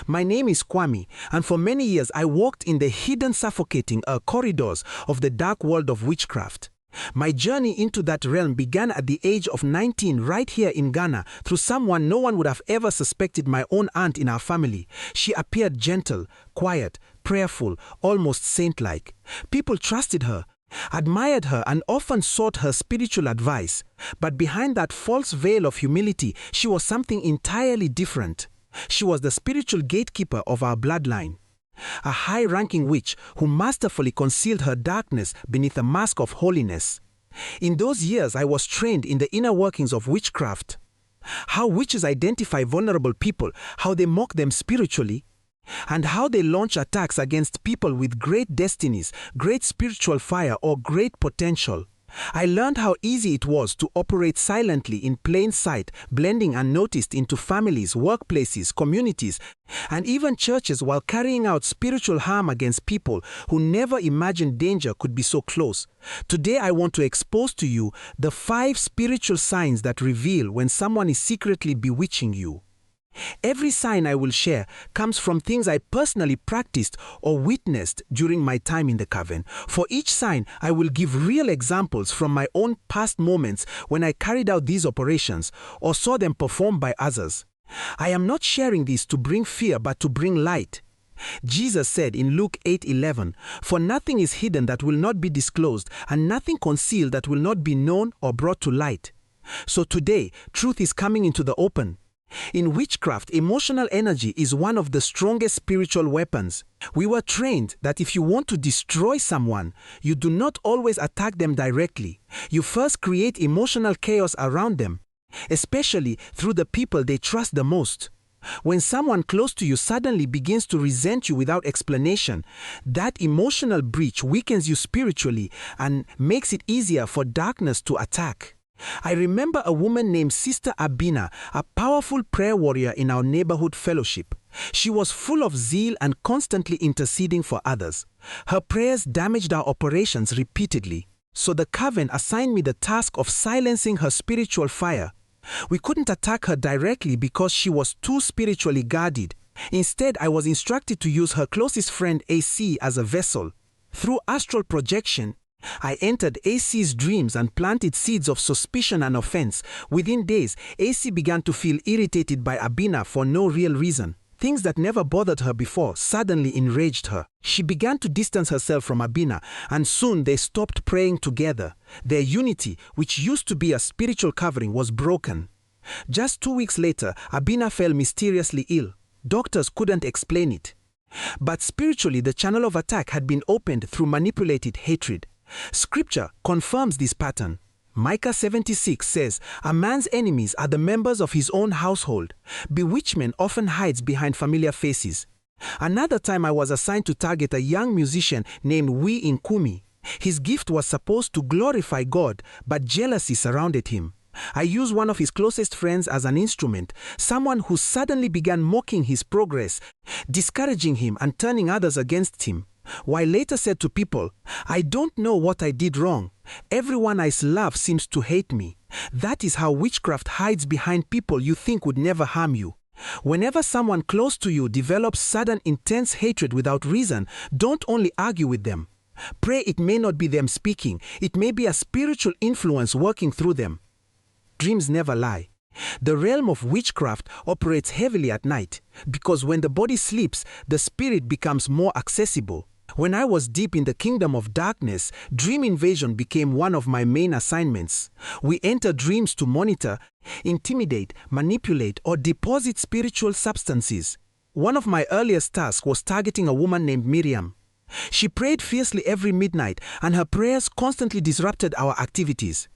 My name is Kwame, and for many years I walked in the hidden, suffocating corridors of the dark world of witchcraft. My journey into that realm began at the age of 19 right here in Ghana through someone no one would have ever suspected, my own aunt in our family. She appeared gentle, quiet, prayerful, almost saint-like. People trusted her, admired her, and often sought her spiritual advice. But behind that false veil of humility, she was something entirely different. She was the spiritual gatekeeper of our bloodline, a high-ranking witch who masterfully concealed her darkness beneath a mask of holiness. In those years, I was trained in the inner workings of witchcraft. How witches identify vulnerable people, how they mock them spiritually, and how they launch attacks against people with great destinies, great spiritual fire, or great potential. I learned how easy it was to operate silently in plain sight, blending unnoticed into families, workplaces, communities, and even churches while carrying out spiritual harm against people who never imagined danger could be so close. Today I want to expose to you the 5 spiritual signs that reveal when someone is secretly bewitching you. Every sign I will share comes from things I personally practiced or witnessed during my time in the coven. For each sign, I will give real examples from my own past moments when I carried out these operations or saw them performed by others. I am not sharing this to bring fear but to bring light. Jesus said in Luke 8:11, "For nothing is hidden that will not be disclosed, and nothing concealed that will not be known or brought to light." So today, truth is coming into the open. In witchcraft, emotional energy is one of the strongest spiritual weapons. We were trained that if you want to destroy someone, you do not always attack them directly. You first create emotional chaos around them, especially through the people they trust the most. When someone close to you suddenly begins to resent you without explanation, that emotional breach weakens you spiritually and makes it easier for darkness to attack. I remember a woman named Sister Abina, a powerful prayer warrior in our neighborhood fellowship. She was full of zeal and constantly interceding for others. Her prayers damaged our operations repeatedly, so the coven assigned me the task of silencing her spiritual fire. We couldn't attack her directly because she was too spiritually guarded. Instead, I was instructed to use her closest friend AC as a vessel. Through astral projection, I entered AC's dreams and planted seeds of suspicion and offense. Within days, AC began to feel irritated by Abina for no real reason. Things that never bothered her before suddenly enraged her. She began to distance herself from Abina, and soon they stopped praying together. Their unity, which used to be a spiritual covering, was broken. Just 2 weeks later, Abina fell mysteriously ill. Doctors couldn't explain it. But spiritually, the channel of attack had been opened through manipulated hatred. Scripture confirms this pattern. Micah 76 says, "A man's enemies are the members of his own household." Bewitchment often hides behind familiar faces. Another time I was assigned to target a young musician named Wee Nkumi. His gift was supposed to glorify God, but jealousy surrounded him. I used one of his closest friends as an instrument, someone who suddenly began mocking his progress, discouraging him and turning others against him. While later said to people, "I don't know what I did wrong. Everyone I love seems to hate me." That is how witchcraft hides behind people you think would never harm you. Whenever someone close to you develops sudden intense hatred without reason, don't only argue with them. Pray it may not be them speaking. It may be a spiritual influence working through them. Dreams never lie. The realm of witchcraft operates heavily at night because when the body sleeps, the spirit becomes more accessible. When I was deep in the kingdom of darkness, dream invasion became one of my main assignments. We enter dreams to monitor, intimidate, manipulate, or deposit spiritual substances. One of my earliest tasks was targeting a woman named Miriam. She prayed fiercely every midnight, and her prayers constantly disrupted our activities.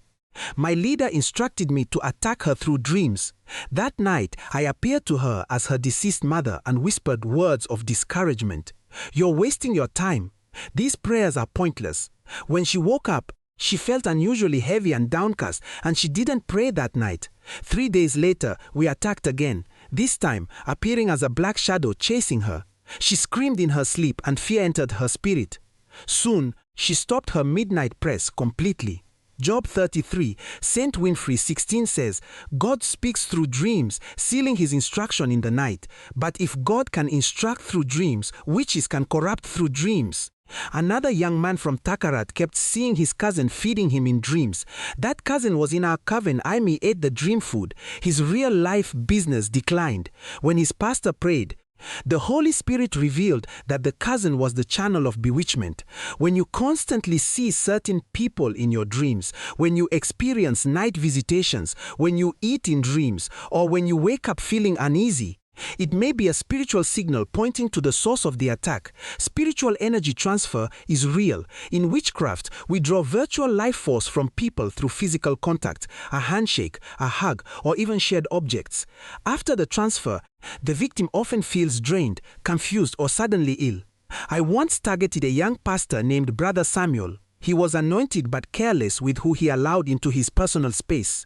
My leader instructed me to attack her through dreams. That night, I appeared to her as her deceased mother and whispered words of discouragement. "You're wasting your time. These prayers are pointless." When she woke up, she felt unusually heavy and downcast, and she didn't pray that night. 3 days later, we attacked again, this time appearing as a black shadow chasing her. She screamed in her sleep and fear entered her spirit. Soon, she stopped her midnight prayers completely. Job 33, St. Winfrey 16 says, God speaks through dreams, sealing his instruction in the night. But if God can instruct through dreams, witches can corrupt through dreams. Another young man from Takarat kept seeing his cousin feeding him in dreams. That cousin was in our coven. Amy ate the dream food. His real life business declined. When his pastor prayed, the Holy Spirit revealed that the cousin was the channel of bewitchment. When you constantly see certain people in your dreams, when you experience night visitations, when you eat in dreams, or when you wake up feeling uneasy, it may be a spiritual signal pointing to the source of the attack. Spiritual energy transfer is real. In witchcraft, we draw virtual life force from people through physical contact, a handshake, a hug, or even shared objects. After the transfer, the victim often feels drained, confused, or suddenly ill. I once targeted a young pastor named Brother Samuel. He was anointed but careless with who he allowed into his personal space.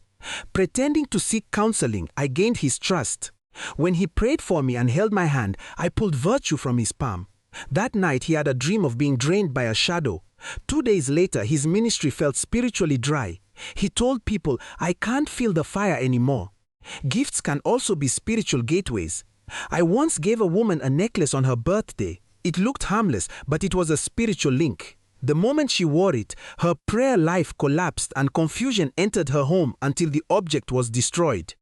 Pretending to seek counseling, I gained his trust. When he prayed for me and held my hand, I pulled virtue from his palm. That night he had a dream of being drained by a shadow. 2 days later, his ministry felt spiritually dry. He told people, I can't feel the fire anymore. Gifts can also be spiritual gateways. I once gave a woman a necklace on her birthday. It looked harmless, but it was a spiritual link. The moment she wore it, her prayer life collapsed and confusion entered her home until the object was destroyed.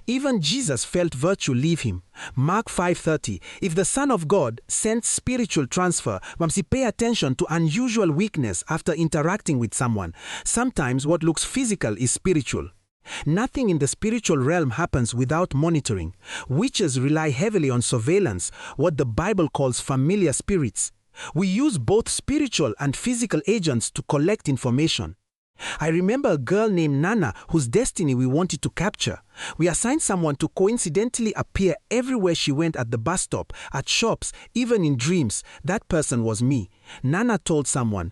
Even Jesus felt virtue leave him. Mark 5:30. If the Son of God sends spiritual transfer, pay attention to unusual weakness after interacting with someone. Sometimes what looks physical is spiritual. Nothing in the spiritual realm happens without monitoring. Witches rely heavily on surveillance, what the Bible calls familiar spirits. We use both spiritual and physical agents to collect information. I remember a girl named Nana whose destiny we wanted to capture. We assigned someone to coincidentally appear everywhere she went, at the bus stop, at shops, even in dreams. That person was me. Nana told someone,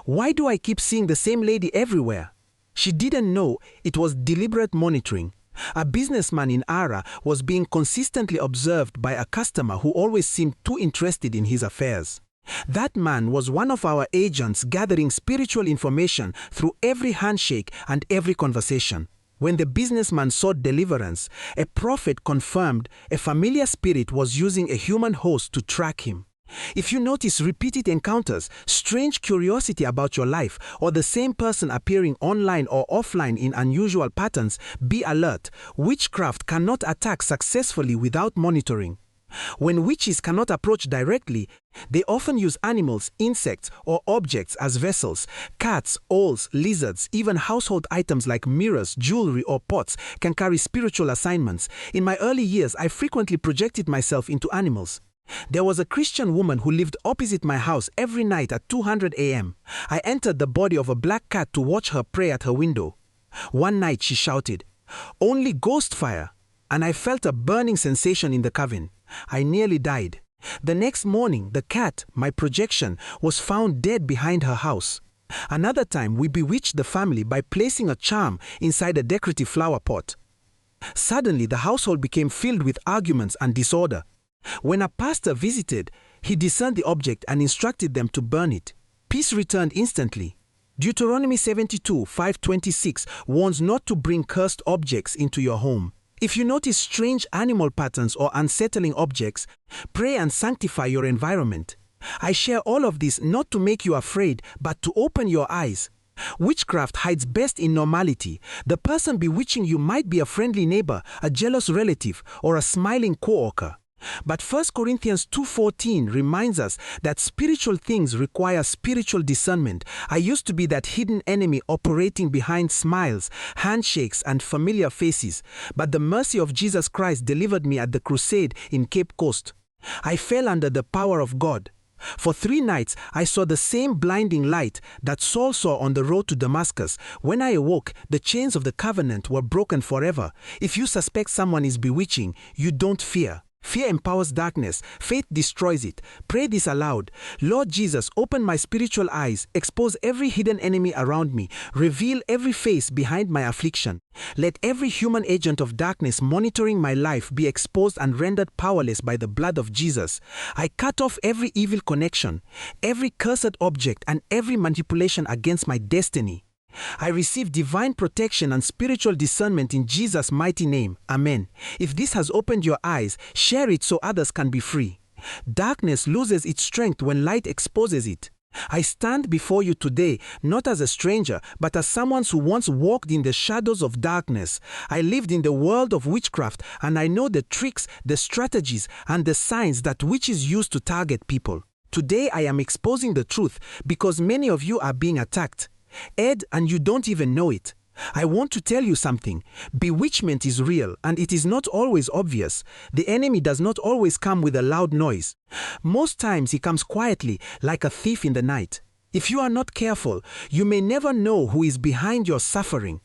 "Why do I keep seeing the same lady everywhere?" She didn't know it was deliberate monitoring. A businessman in Ara was being consistently observed by a customer who always seemed too interested in his affairs. That man was one of our agents gathering spiritual information through every handshake and every conversation. When the businessman sought deliverance, a prophet confirmed a familiar spirit was using a human host to track him. If you notice repeated encounters, strange curiosity about your life, or the same person appearing online or offline in unusual patterns, be alert. Witchcraft cannot attack successfully without monitoring. When witches cannot approach directly, they often use animals, insects, or objects as vessels. Cats, owls, lizards, even household items like mirrors, jewelry, or pots can carry spiritual assignments. In my early years, I frequently projected myself into animals. There was a Christian woman who lived opposite my house every night at 200 a.m. I entered the body of a black cat to watch her pray at her window. One night she shouted, "Only ghost fire," and I felt a burning sensation in the coven. I nearly died. The next morning, the cat, my projection, was found dead behind her house. Another time, we bewitched the family by placing a charm inside a decorative flower pot. Suddenly, the household became filled with arguments and disorder. When a pastor visited, he discerned the object and instructed them to burn it. Peace returned instantly. Deuteronomy 72:5-26 warns not to bring cursed objects into your home. If you notice strange animal patterns or unsettling objects, pray and sanctify your environment. I share all of this not to make you afraid, but to open your eyes. Witchcraft hides best in normality. The person bewitching you might be a friendly neighbor, a jealous relative, or a smiling co-worker. But 1 Corinthians 2:14 reminds us that spiritual things require spiritual discernment. I used to be that hidden enemy operating behind smiles, handshakes, and familiar faces. But the mercy of Jesus Christ delivered me at the crusade in Cape Coast. I fell under the power of God. For 3 nights, I saw the same blinding light that Saul saw on the road to Damascus. When I awoke, the chains of the covenant were broken forever. If you suspect someone is bewitching, you don't fear. Fear empowers darkness. Faith destroys it. Pray this aloud. Lord Jesus, open my spiritual eyes. Expose every hidden enemy around me. Reveal every face behind my affliction. Let every human agent of darkness monitoring my life be exposed and rendered powerless by the blood of Jesus. I cut off every evil connection, every cursed object, and every manipulation against my destiny. I receive divine protection and spiritual discernment in Jesus' mighty name. Amen. If this has opened your eyes, share it so others can be free. Darkness loses its strength when light exposes it. I stand before you today, not as a stranger, but as someone who once walked in the shadows of darkness. I lived in the world of witchcraft, and I know the tricks, the strategies, and the signs that witches use to target people. Today I am exposing the truth because many of you are being attacked. And you don't even know it. I want to tell you something. Bewitchment is real, and it is not always obvious. The enemy does not always come with a loud noise. Most times he comes quietly, like a thief in the night. If you are not careful, you may never know who is behind your suffering.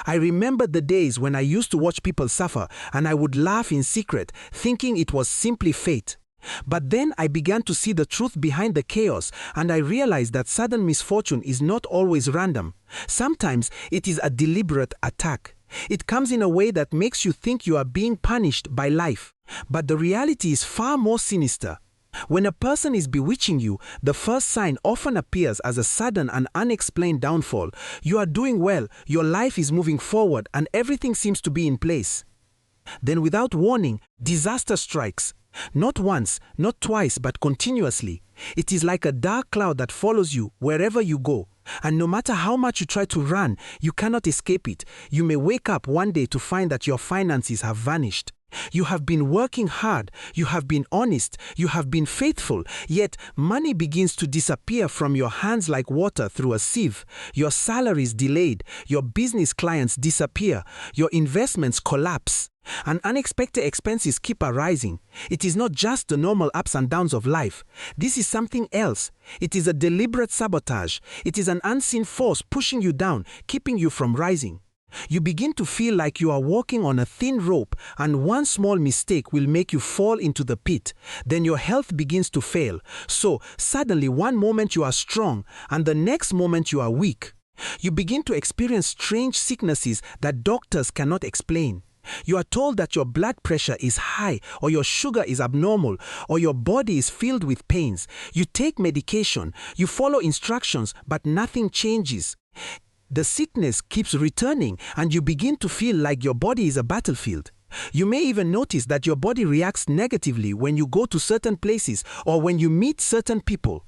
I remember the days when I used to watch people suffer, and I would laugh in secret, thinking it was simply fate. But then I began to see the truth behind the chaos, and I realized that sudden misfortune is not always random. Sometimes it is a deliberate attack. It comes in a way that makes you think you are being punished by life. But the reality is far more sinister. When a person is bewitching you, the first sign often appears as a sudden and unexplained downfall. You are doing well, your life is moving forward, and everything seems to be in place. Then without warning, disaster strikes. Not once, not twice, but continuously. It is like a dark cloud that follows you wherever you go. And no matter how much you try to run, you cannot escape it. You may wake up one day to find that your finances have vanished. You have been working hard, you have been honest, you have been faithful, yet money begins to disappear from your hands like water through a sieve. Your salary is delayed, your business clients disappear, your investments collapse, and unexpected expenses keep arising. It is not just the normal ups and downs of life. This is something else. It is a deliberate sabotage. It is an unseen force pushing you down, keeping you from rising. You begin to feel like you are walking on a thin rope, and one small mistake will make you fall into the pit. Then your health begins to fail. So suddenly one moment you are strong, and the next moment you are weak. You begin to experience strange sicknesses that doctors cannot explain. You are told that your blood pressure is high, or your sugar is abnormal, or your body is filled with pains. You take medication, you follow instructions, but nothing changes. The sickness keeps returning, and you begin to feel like your body is a battlefield. You may even notice that your body reacts negatively when you go to certain places or when you meet certain people.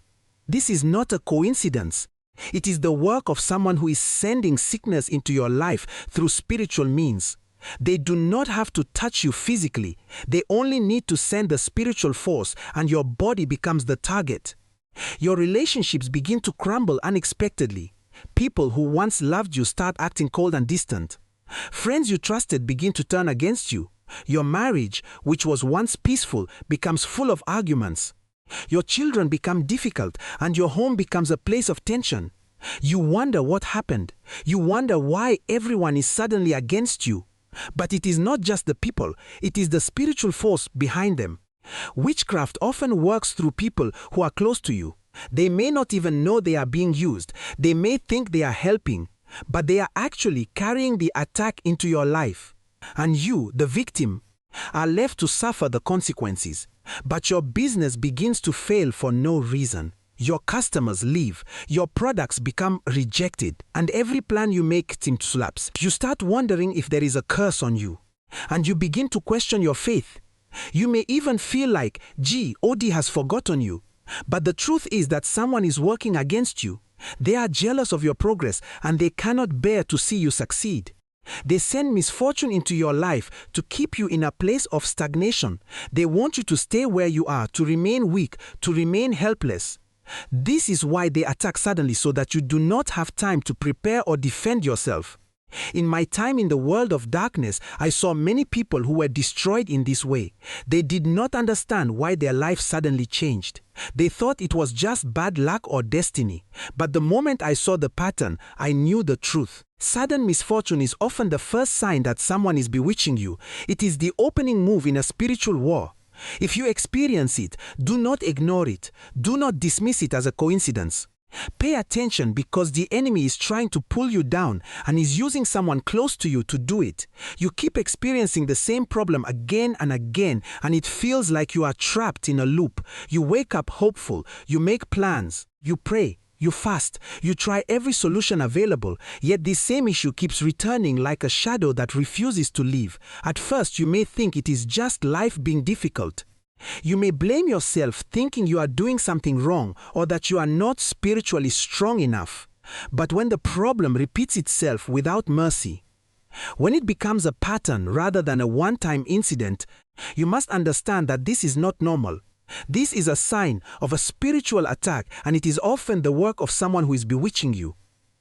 This is not a coincidence. It is the work of someone who is sending sickness into your life through spiritual means. They do not have to touch you physically. They only need to send the spiritual force, and your body becomes the target. Your relationships begin to crumble unexpectedly. People who once loved you start acting cold and distant. Friends you trusted begin to turn against you. Your marriage, which was once peaceful, becomes full of arguments. Your children become difficult, and your home becomes a place of tension. You wonder what happened. You wonder why everyone is suddenly against you. But it is not just the people, it is the spiritual force behind them. Witchcraft often works through people who are close to you. They may not even know they are being used. They may think they are helping, but they are actually carrying the attack into your life. And you, the victim, are left to suffer the consequences. But your business begins to fail for no reason. Your customers leave, your products become rejected, and every plan you make seems to collapse. You start wondering if there is a curse on you, and you begin to question your faith. You may even feel like, OD has forgotten you. But the truth is that someone is working against you. They are jealous of your progress, and they cannot bear to see you succeed. They send misfortune into your life to keep you in a place of stagnation. They want you to stay where you are, to remain weak, to remain helpless. This is why they attack suddenly, so that you do not have time to prepare or defend yourself. In my time in the world of darkness, I saw many people who were destroyed in this way. They did not understand why their life suddenly changed. They thought it was just bad luck or destiny. But the moment I saw the pattern, I knew the truth. Sudden misfortune is often the first sign that someone is bewitching you. It is the opening move in a spiritual war. If you experience it, do not ignore it. Do not dismiss it as a coincidence. Pay attention, because the enemy is trying to pull you down and is using someone close to you to do it. You keep experiencing the same problem again and again, and it feels like you are trapped in a loop. You wake up hopeful, you make plans, you pray, You fast, you try every solution available, yet this same issue keeps returning like a shadow that refuses to leave. At first, you may think it is just life being difficult. You may blame yourself thinking you are doing something wrong or that you are not spiritually strong enough. But when the problem repeats itself without mercy, when it becomes a pattern rather than a one-time incident, you must understand that this is not normal. This is a sign of a spiritual attack, and it is often the work of someone who is bewitching you.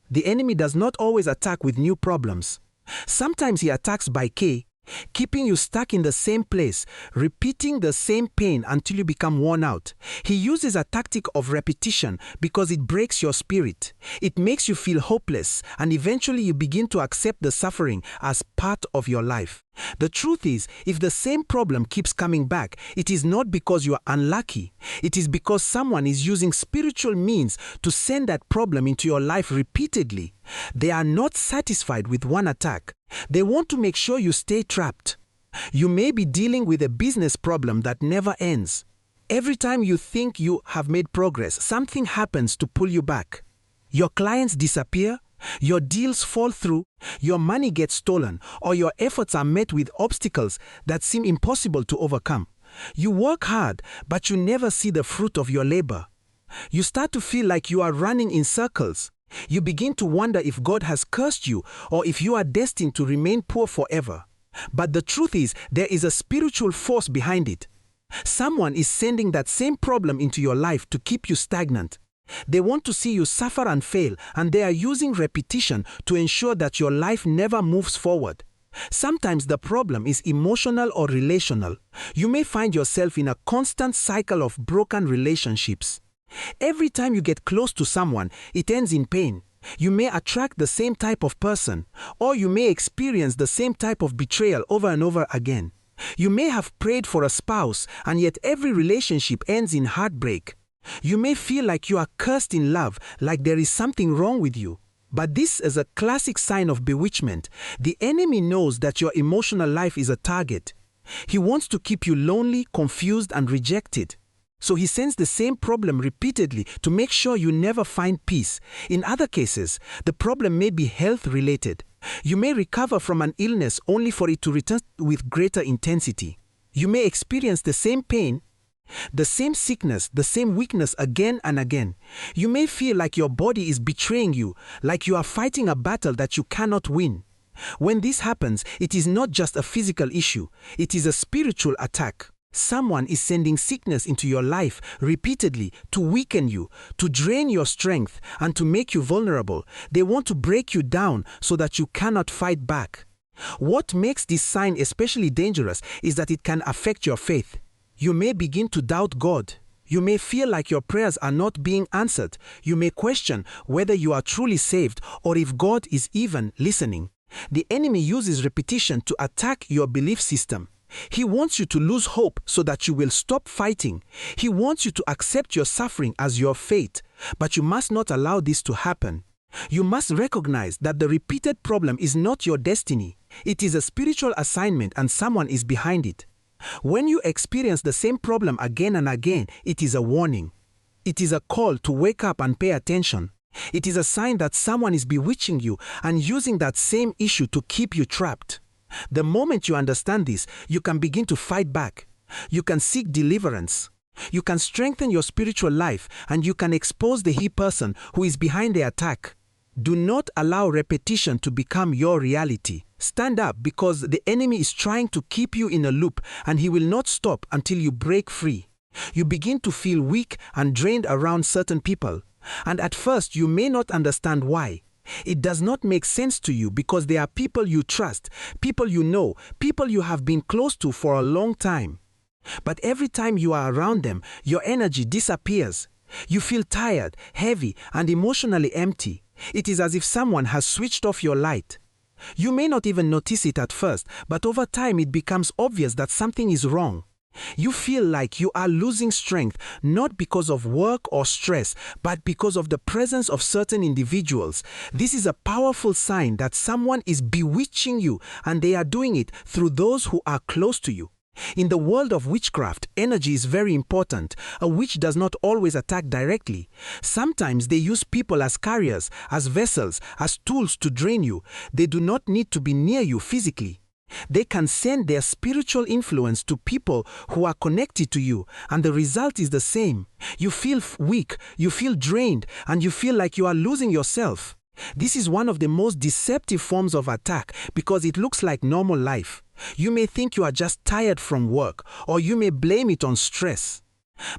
The enemy does not always attack with new problems. Sometimes he attacks by keeping you stuck in the same place, repeating the same pain until you become worn out. He uses a tactic of repetition because it breaks your spirit. It makes you feel hopeless, and eventually you begin to accept the suffering as part of your life. The truth is, if the same problem keeps coming back, it is not because you are unlucky. It is because someone is using spiritual means to send that problem into your life repeatedly. They are not satisfied with one attack. They want to make sure you stay trapped. You may be dealing with a business problem that never ends. Every time you think you have made progress, something happens to pull you back. Your clients disappear, your deals fall through, your money gets stolen, or your efforts are met with obstacles that seem impossible to overcome. You work hard, but you never see the fruit of your labor. You start to feel like you are running in circles. You begin to wonder if God has cursed you or if you are destined to remain poor forever. But the truth is, there is a spiritual force behind it. Someone is sending that same problem into your life to keep you stagnant. They want to see you suffer and fail, and they are using repetition to ensure that your life never moves forward. Sometimes the problem is emotional or relational. You may find yourself in a constant cycle of broken relationships. Every time you get close to someone, it ends in pain. You may attract the same type of person, or you may experience the same type of betrayal over and over again. You may have prayed for a spouse, and yet every relationship ends in heartbreak. You may feel like you are cursed in love, like there is something wrong with you. But this is a classic sign of bewitchment. The enemy knows that your emotional life is a target. He wants to keep you lonely, confused, and rejected. So he sends the same problem repeatedly to make sure you never find peace. In other cases, the problem may be health-related. You may recover from an illness only for it to return with greater intensity. You may experience the same pain, the same sickness, the same weakness again and again. You may feel like your body is betraying you, like you are fighting a battle that you cannot win. When this happens, it is not just a physical issue, it is a spiritual attack. Someone is sending sickness into your life repeatedly to weaken you, to drain your strength, and to make you vulnerable. They want to break you down so that you cannot fight back. What makes this sign especially dangerous is that it can affect your faith. You may begin to doubt God. You may feel like your prayers are not being answered. You may question whether you are truly saved or if God is even listening. The enemy uses repetition to attack your belief system. He wants you to lose hope so that you will stop fighting. He wants you to accept your suffering as your fate, but you must not allow this to happen. You must recognize that the repeated problem is not your destiny. It is a spiritual assignment and someone is behind it. When you experience the same problem again and again, it is a warning. It is a call to wake up and pay attention. It is a sign that someone is bewitching you and using that same issue to keep you trapped. The moment you understand this, you can begin to fight back. You can seek deliverance. You can strengthen your spiritual life, and you can expose the person who is behind the attack. Do not allow repetition to become your reality. Stand up, because the enemy is trying to keep you in a loop, and he will not stop until you break free. You begin to feel weak and drained around certain people, and at first you may not understand why. It does not make sense to you because they are people you trust, people you know, people you have been close to for a long time. But every time you are around them, your energy disappears. You feel tired, heavy, and emotionally empty. It is as if someone has switched off your light. You may not even notice it at first, but over time it becomes obvious that something is wrong. You feel like you are losing strength, not because of work or stress, but because of the presence of certain individuals. This is a powerful sign that someone is bewitching you, and they are doing it through those who are close to you. In the world of witchcraft, energy is very important. A witch does not always attack directly. Sometimes they use people as carriers, as vessels, as tools to drain you. They do not need to be near you physically. They can send their spiritual influence to people who are connected to you, and the result is the same. You feel weak, you feel drained, and you feel like you are losing yourself. This is one of the most deceptive forms of attack because it looks like normal life. You may think you are just tired from work, or you may blame it on stress.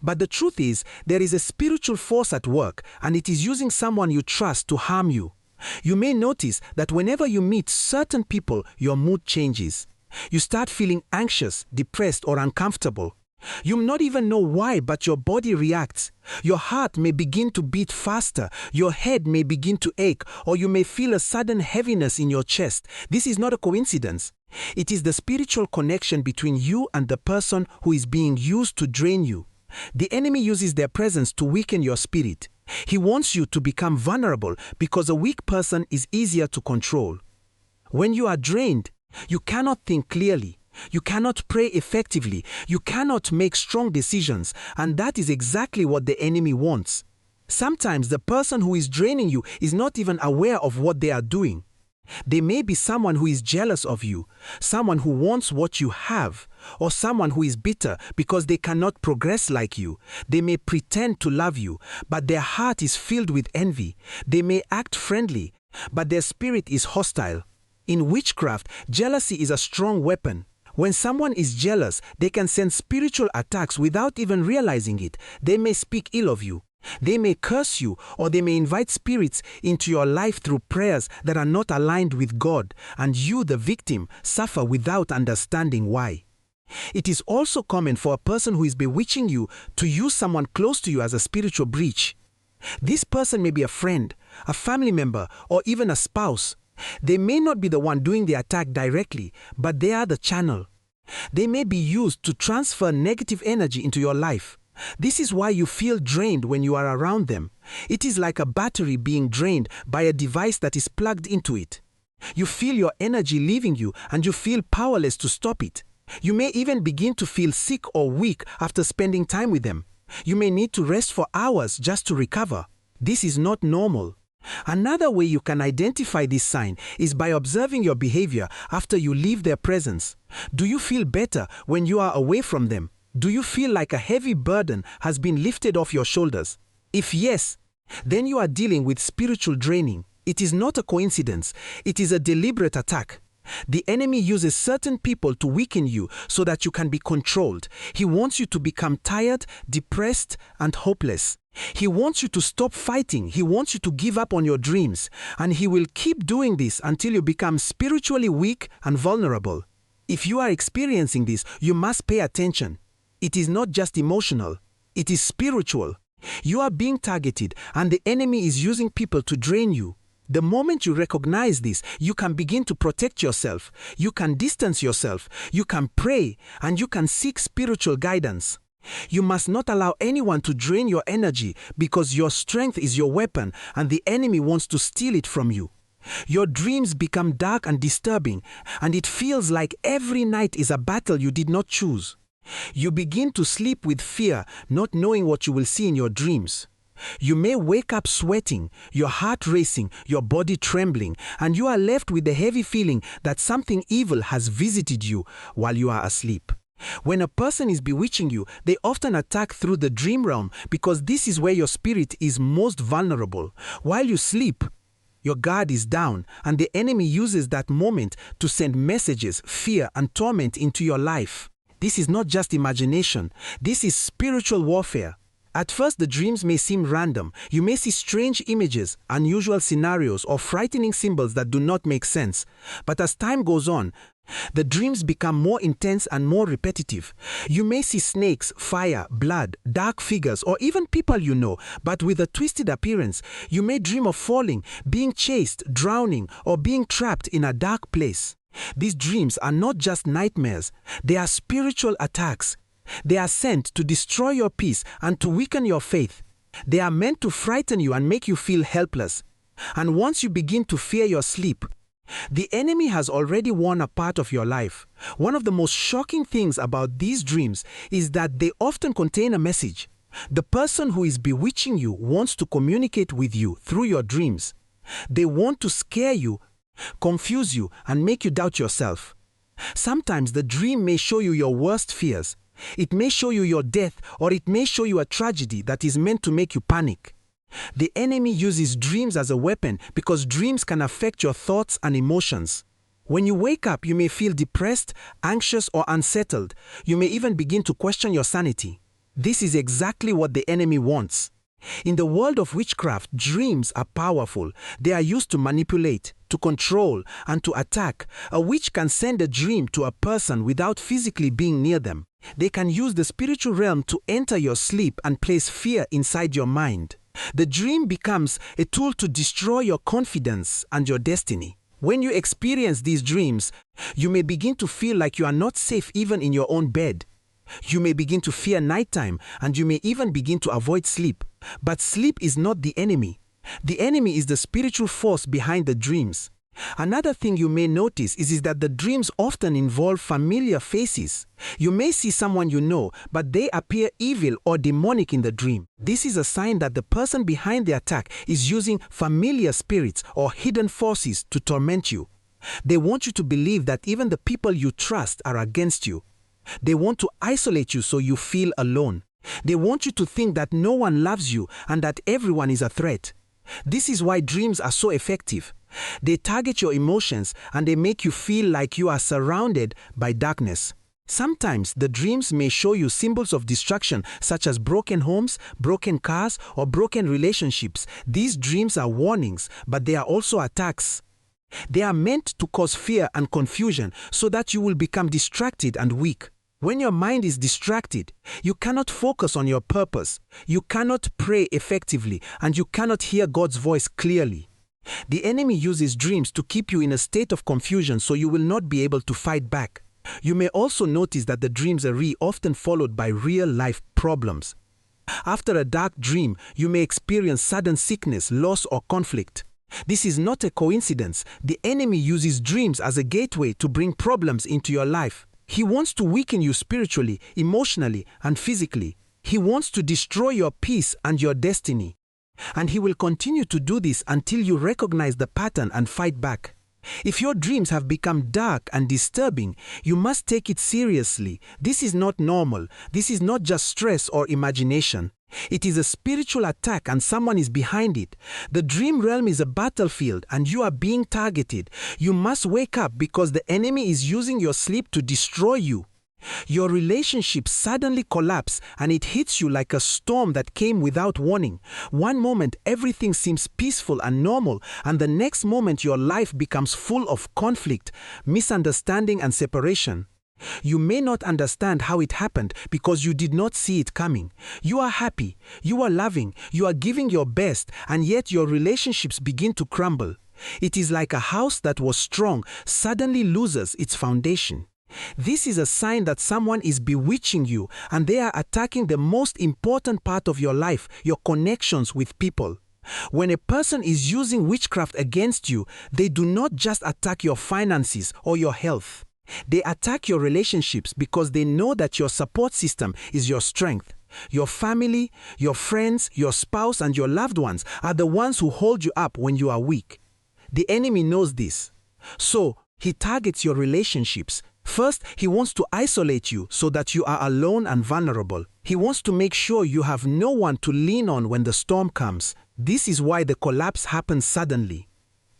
But the truth is, there is a spiritual force at work, and it is using someone you trust to harm you. You may notice that whenever you meet certain people, your mood changes. You start feeling anxious, depressed, or uncomfortable. You may not even know why, but your body reacts. Your heart may begin to beat faster, your head may begin to ache, or you may feel a sudden heaviness in your chest. This is not a coincidence. It is the spiritual connection between you and the person who is being used to drain you. The enemy uses their presence to weaken your spirit. He wants you to become vulnerable because a weak person is easier to control. When you are drained, you cannot think clearly. You cannot pray effectively. You cannot make strong decisions, and that is exactly what the enemy wants. Sometimes the person who is draining you is not even aware of what they are doing. They may be someone who is jealous of you, someone who wants what you have, or someone who is bitter because they cannot progress like you. They may pretend to love you, but their heart is filled with envy. They may act friendly, but their spirit is hostile. In witchcraft, jealousy is a strong weapon. When someone is jealous, they can send spiritual attacks without even realizing it. They may speak ill of you. They may curse you, or they may invite spirits into your life through prayers that are not aligned with God, and you, the victim, suffer without understanding why. It is also common for a person who is bewitching you to use someone close to you as a spiritual breach. This person may be a friend, a family member, or even a spouse. They may not be the one doing the attack directly, but they are the channel. They may be used to transfer negative energy into your life. This is why you feel drained when you are around them. It is like a battery being drained by a device that is plugged into it. You feel your energy leaving you, and you feel powerless to stop it. You may even begin to feel sick or weak after spending time with them. You may need to rest for hours just to recover. This is not normal. Another way you can identify this sign is by observing your behavior after you leave their presence. Do you feel better when you are away from them? Do you feel like a heavy burden has been lifted off your shoulders? If yes, then you are dealing with spiritual draining. It is not a coincidence. It is a deliberate attack. The enemy uses certain people to weaken you so that you can be controlled. He wants you to become tired, depressed, and hopeless. He wants you to stop fighting. He wants you to give up on your dreams. And he will keep doing this until you become spiritually weak and vulnerable. If you are experiencing this, you must pay attention. It is not just emotional. It is spiritual. You are being targeted, and the enemy is using people to drain you. The moment you recognize this, you can begin to protect yourself. You can distance yourself. You can pray, and you can seek spiritual guidance. You must not allow anyone to drain your energy because your strength is your weapon and the enemy wants to steal it from you. Your dreams become dark and disturbing, and it feels like every night is a battle you did not choose. You begin to sleep with fear, not knowing what you will see in your dreams. You may wake up sweating, your heart racing, your body trembling, and you are left with the heavy feeling that something evil has visited you while you are asleep. When a person is bewitching you, they often attack through the dream realm because this is where your spirit is most vulnerable. While you sleep, your guard is down, and the enemy uses that moment to send messages, fear, and torment into your life. This is not just imagination. This is spiritual warfare. At first, the dreams may seem random. You may see strange images, unusual scenarios, or frightening symbols that do not make sense. But as time goes on, the dreams become more intense and more repetitive. You may see snakes, fire, blood, dark figures, or even people you know, but with a twisted appearance. You may dream of falling, being chased, drowning, or being trapped in a dark place. These dreams are not just nightmares. They are spiritual attacks. They are sent to destroy your peace and to weaken your faith. They are meant to frighten you and make you feel helpless. And once you begin to fear your sleep, The enemy has already won a part of your life. One of the most shocking things about these dreams is that they often contain a message. The person who is bewitching you wants to communicate with you through your dreams. They want to scare you, confuse you, and make you doubt yourself. Sometimes the dream may show you your worst fears. It may show you your death, or it may show you a tragedy that is meant to make you panic. The enemy uses dreams as a weapon because dreams can affect your thoughts and emotions. When you wake up, you may feel depressed, anxious, or unsettled. You may even begin to question your sanity. This is exactly what the enemy wants. In the world of witchcraft, dreams are powerful. They are used to manipulate, to control, and to attack. A witch can send a dream to a person without physically being near them. They can use the spiritual realm to enter your sleep and place fear inside your mind. The dream becomes a tool to destroy your confidence and your destiny. When you experience these dreams, you may begin to feel like you are not safe even in your own bed. You may begin to fear nighttime, and you may even begin to avoid sleep. But sleep is not the enemy. The enemy is the spiritual force behind the dreams. Another thing you may notice is that the dreams often involve familiar faces. You may see someone you know, but they appear evil or demonic in the dream. This is a sign that the person behind the attack is using familiar spirits or hidden forces to torment you. They want you to believe that even the people you trust are against you. They want to isolate you so you feel alone. They want you to think that no one loves you and that everyone is a threat. This is why dreams are so effective. They target your emotions and they make you feel like you are surrounded by darkness. Sometimes the dreams may show you symbols of destruction such as broken homes, broken cars, or broken relationships. These dreams are warnings, but they are also attacks. They are meant to cause fear and confusion so that you will become distracted and weak. When your mind is distracted, you cannot focus on your purpose, you cannot pray effectively, and you cannot hear God's voice clearly. The enemy uses dreams to keep you in a state of confusion so you will not be able to fight back. You may also notice that the dreams are often followed by real-life problems. After a dark dream, you may experience sudden sickness, loss, or conflict. This is not a coincidence. The enemy uses dreams as a gateway to bring problems into your life. He wants to weaken you spiritually, emotionally, and physically. He wants to destroy your peace and your destiny. And he will continue to do this until you recognize the pattern and fight back. If your dreams have become dark and disturbing, you must take it seriously. This is not normal. This is not just stress or imagination. It is a spiritual attack and someone is behind it. The dream realm is a battlefield and you are being targeted. You must wake up because the enemy is using your sleep to destroy you. Your relationship suddenly collapses and it hits you like a storm that came without warning. One moment everything seems peaceful and normal, and the next moment your life becomes full of conflict, misunderstanding, and separation. You may not understand how it happened because you did not see it coming. You are happy, you are loving, you are giving your best, and yet your relationships begin to crumble. It is like a house that was strong suddenly loses its foundation. This is a sign that someone is bewitching you and they are attacking the most important part of your life, your connections with people. When a person is using witchcraft against you, they do not just attack your finances or your health. They attack your relationships because they know that your support system is your strength. Your family, your friends, your spouse, and your loved ones are the ones who hold you up when you are weak. The enemy knows this. So, he targets your relationships. First, he wants to isolate you so that you are alone and vulnerable. He wants to make sure you have no one to lean on when the storm comes. This is why the collapse happens suddenly.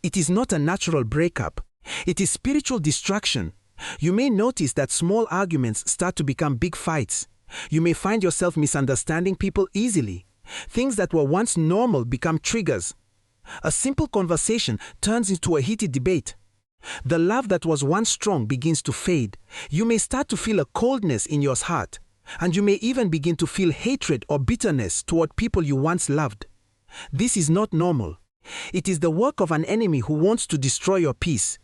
It is not a natural breakup. It is spiritual distraction. You may notice that small arguments start to become big fights. You may find yourself misunderstanding people easily. Things that were once normal become triggers. A simple conversation turns into a heated debate. The love that was once strong begins to fade. You may start to feel a coldness in your heart, and you may even begin to feel hatred or bitterness toward people you once loved. This is not normal. It is the work of an enemy who wants to destroy your peace.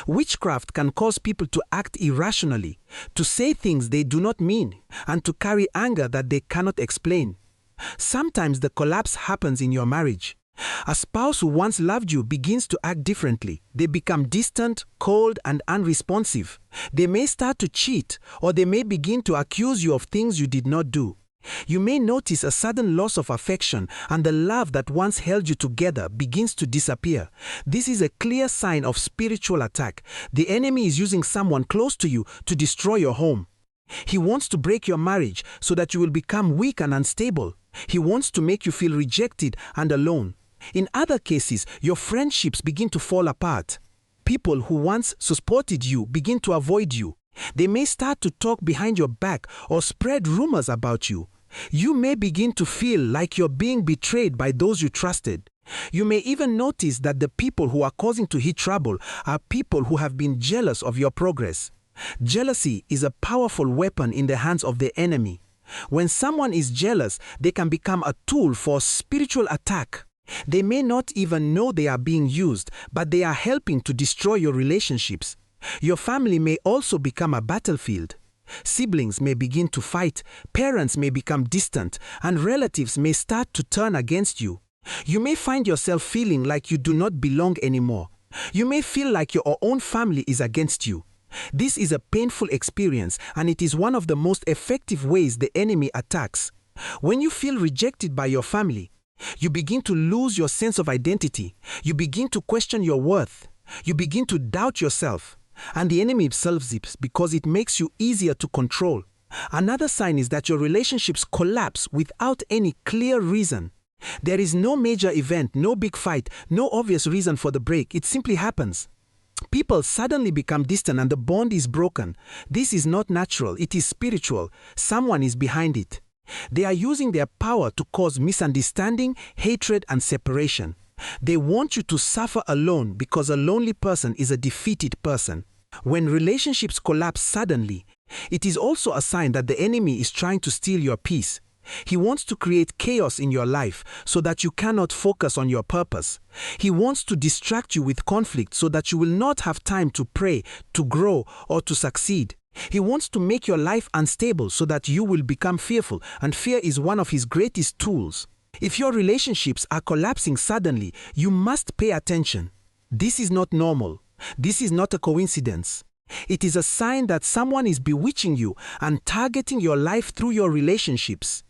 Witchcraft can cause people to act irrationally, to say things they do not mean, and to carry anger that they cannot explain. Sometimes the collapse happens in your marriage. A spouse who once loved you begins to act differently. They become distant, cold, and unresponsive. They may start to cheat, or they may begin to accuse you of things you did not do. You may notice a sudden loss of affection, and the love that once held you together begins to disappear. This is a clear sign of spiritual attack. The enemy is using someone close to you to destroy your home. He wants to break your marriage so that you will become weak and unstable. He wants to make you feel rejected and alone. In other cases, your friendships begin to fall apart. People who once supported you begin to avoid you. They may start to talk behind your back or spread rumors about you. You may begin to feel like you're being betrayed by those you trusted. You may even notice that the people who are causing to hit trouble are people who have been jealous of your progress. Jealousy is a powerful weapon in the hands of the enemy. When someone is jealous, they can become a tool for spiritual attack. They may not even know they are being used, but they are helping to destroy your relationships. Your family may also become a battlefield. Siblings may begin to fight, parents may become distant, and relatives may start to turn against you. You may find yourself feeling like you do not belong anymore. You may feel like your own family is against you. This is a painful experience, and it is one of the most effective ways the enemy attacks. When you feel rejected by your family, you begin to lose your sense of identity. You begin to question your worth. You begin to doubt yourself. And the enemy solves it because it makes you easier to control. Another sign is that your relationships collapse without any clear reason. There is no major event, no big fight, no obvious reason for the break. It simply happens. People suddenly become distant and the bond is broken. This is not natural, it is spiritual. Someone is behind it. They are using their power to cause misunderstanding, hatred, and separation. They want you to suffer alone because a lonely person is a defeated person. When relationships collapse suddenly, it is also a sign that the enemy is trying to steal your peace. He wants to create chaos in your life so that you cannot focus on your purpose. He wants to distract you with conflict so that you will not have time to pray, to grow, or to succeed. He wants to make your life unstable so that you will become fearful, and fear is one of his greatest tools. If your relationships are collapsing suddenly, you must pay attention. This is not normal. This is not a coincidence. It is a sign that someone is bewitching you and targeting your life through your relationships.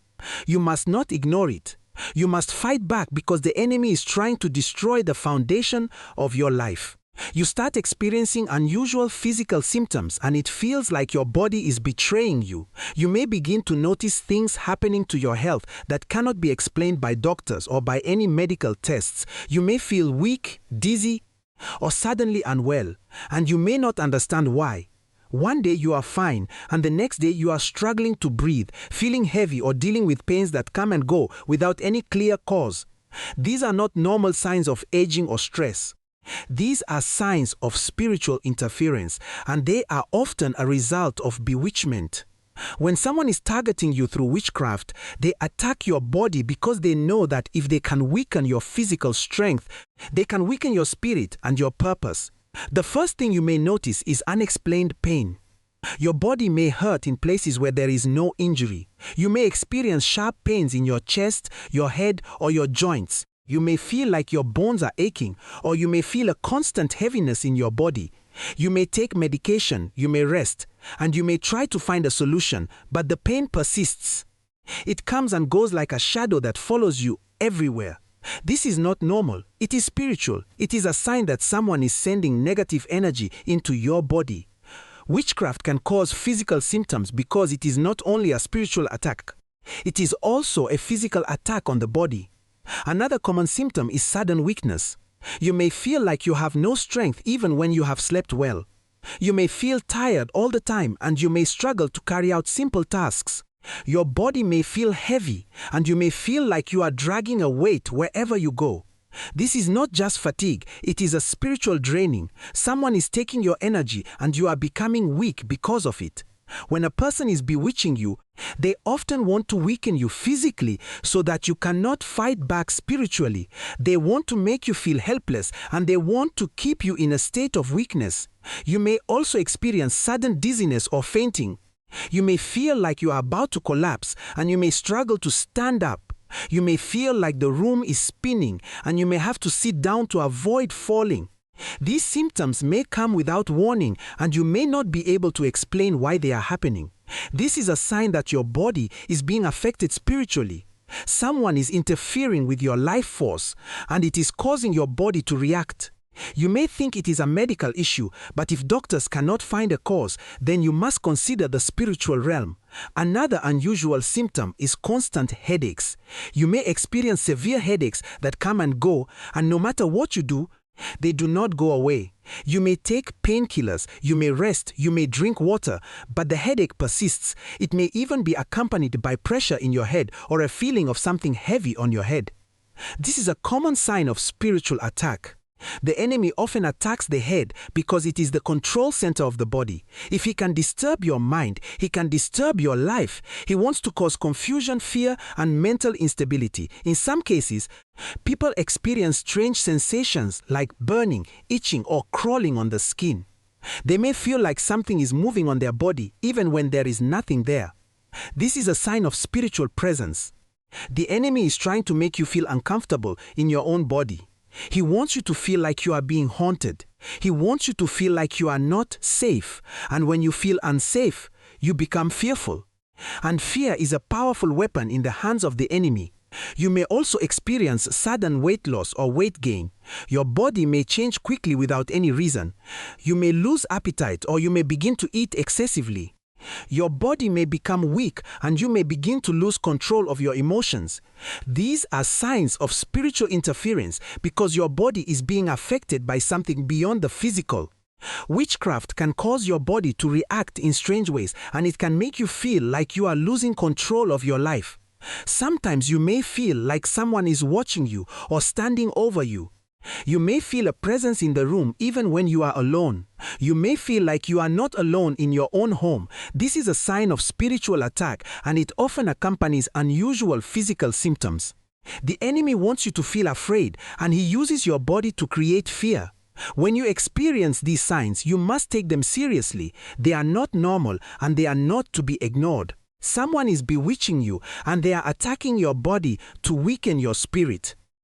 You must not ignore it. You must fight back because the enemy is trying to destroy the foundation of your life. You start experiencing unusual physical symptoms and it feels like your body is betraying you. You may begin to notice things happening to your health that cannot be explained by doctors or by any medical tests. You may feel weak, dizzy, or suddenly unwell, and you may not understand why. One day you are fine, and the next day you are struggling to breathe, feeling heavy or dealing with pains that come and go without any clear cause. These are not normal signs of aging or stress. These are signs of spiritual interference, and they are often a result of bewitchment. When someone is targeting you through witchcraft, they attack your body because they know that if they can weaken your physical strength, they can weaken your spirit and your purpose. The first thing you may notice is unexplained pain. Your body may hurt in places where there is no injury. You may experience sharp pains in your chest, your head, or your joints. You may feel like your bones are aching, or you may feel a constant heaviness in your body. You may take medication, you may rest, and you may try to find a solution, but the pain persists. It comes and goes like a shadow that follows you everywhere. This is not normal. It is spiritual. It is a sign that someone is sending negative energy into your body. Witchcraft can cause physical symptoms because it is not only a spiritual attack, it is also a physical attack on the body. Another common symptom is sudden weakness. You may feel like you have no strength even when you have slept well. You may feel tired all the time and you may struggle to carry out simple tasks. Your body may feel heavy and you may feel like you are dragging a weight wherever you go. This is not just fatigue, it is a spiritual draining. Someone is taking your energy and you are becoming weak because of it. When a person is bewitching you, they often want to weaken you physically so that you cannot fight back spiritually. They want to make you feel helpless and they want to keep you in a state of weakness. You may also experience sudden dizziness or fainting. You may feel like you are about to collapse and you may struggle to stand up. You may feel like the room is spinning and you may have to sit down to avoid falling. These symptoms may come without warning and you may not be able to explain why they are happening. This is a sign that your body is being affected spiritually. Someone is interfering with your life force and it is causing your body to react. You may think it is a medical issue, but if doctors cannot find a cause, then you must consider the spiritual realm. Another unusual symptom is constant headaches. You may experience severe headaches that come and go, and no matter what you do, they do not go away. You may take painkillers, you may rest, you may drink water, but the headache persists. It may even be accompanied by pressure in your head or a feeling of something heavy on your head. This is a common sign of spiritual attack. The enemy often attacks the head because it is the control center of the body. If he can disturb your mind, he can disturb your life. He wants to cause confusion, fear, and mental instability. In some cases, people experience strange sensations like burning, itching, or crawling on the skin. They may feel like something is moving on their body even when there is nothing there. This is a sign of spiritual presence. The enemy is trying to make you feel uncomfortable in your own body. He wants you to feel like you are being haunted. He wants you to feel like you are not safe. And when you feel unsafe, you become fearful. And fear is a powerful weapon in the hands of the enemy. You may also experience sudden weight loss or weight gain. Your body may change quickly without any reason. You may lose appetite or you may begin to eat excessively. Your body may become weak and you may begin to lose control of your emotions. These are signs of spiritual interference because your body is being affected by something beyond the physical. Witchcraft can cause your body to react in strange ways and it can make you feel like you are losing control of your life. Sometimes you may feel like someone is watching you or standing over you. You may feel a presence in the room even when you are alone. You may feel like you are not alone in your own home. This is a sign of spiritual attack and it often accompanies unusual physical symptoms. The enemy wants you to feel afraid and he uses your body to create fear. When you experience these signs, you must take them seriously. They are not normal and they are not to be ignored. Someone is bewitching you and they are attacking your body to weaken your spirit.